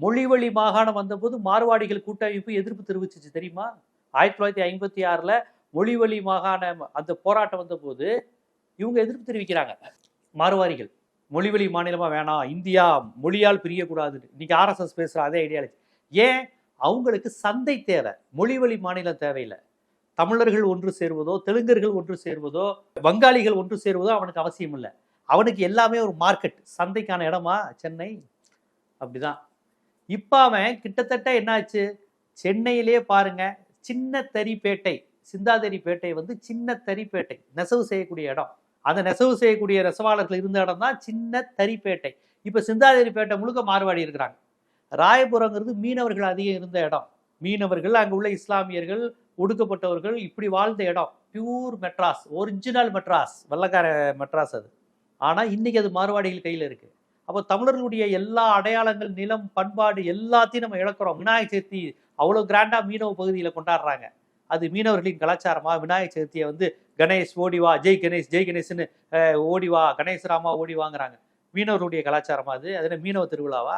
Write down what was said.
மொழிவழி மாகாணம் வந்தபோது மார்வாடிகள் கூட்டமைப்பு எதிர்ப்பு தெரிவிச்சிச்சு தெரியுமா? 1956ல் மொழிவழி மாகாணம் அந்த போராட்டம் வந்தபோது இவங்க எதிர்ப்பு தெரிவிக்கிறாங்க. மார்வாடிகள் மொழிவழி மாநிலமா வேணாம், இந்தியா மொழியால் பிரியக்கூடாது. இன்னைக்கு ஆர்எஸ்எஸ் பேசுற அதே ஐடியாலஜி. ஏன்? அவங்களுக்கு சந்தை தேவை, மொழிவழி மாநிலம் தேவையில்லை. தமிழர்கள் ஒன்று சேருவதோ, தெலுங்கர்கள் ஒன்று சேருவதோ, வங்காளிகள் ஒன்று சேருவதோ அவனுக்கு அவசியம் இல்லை. அவனுக்கு எல்லாமே ஒரு மார்க்கெட், சந்தைக்கான இடமா சென்னை. அப்படிதான் இப்ப அவன் கிட்டத்தட்ட என்னாச்சு, சென்னையிலே பாருங்க, சின்ன தறிப்பேட்டை, சிந்தாதிரிப்பேட்டை வந்து சின்ன தறிப்பேட்டை, நெசவு செய்யக்கூடிய இடம். அந்த நெசவு செய்யக்கூடிய நெசவாளர்கள் இருந்த இடம் தான் சின்ன தறிப்பேட்டை. இப்ப சிந்தாதிரிப்பேட்டை முழுக்க மார்வாடி இருக்கிறாங்க. ராயபுரங்கிறது மீனவர்கள் அதிகம் இருந்த இடம். மீனவர்கள், அங்க உள்ள இஸ்லாமியர்கள், ஒடுக்கப்பட்டவர்கள் இப்படி வாழ்ந்த இடம். பியூர் மெட்ராஸ், ஒரிஜினல் மெட்ராஸ், வெள்ளக்கார மெட்ராஸ் அது. ஆனா இன்னைக்கு அது மார்வாடிகள் கையில இருக்கு. அப்போ தமிழர்களுடைய எல்லா அடையாளங்கள், நிலம், பண்பாடு எல்லாத்தையும் நம்ம இழக்கிறோம். விநாயகர் சதுர்த்தி அவ்வளோ கிராண்டா மீனவ பகுதியில் கொண்டாடுறாங்க. அது மீனவர்களின் கலாச்சாரமா? விநாயகர் சதுர்த்தியை வந்து கணேஷ் ஓடிவா, ஜெய் கணேஷ் ஜெய் கணேஷ்னு ஓடிவா, கணேஷ் ராமா ஓடிவாங்கிறாங்க. மீனவர்களுடைய கலாச்சாரமா அது? அது மீனவ திருவிழாவா?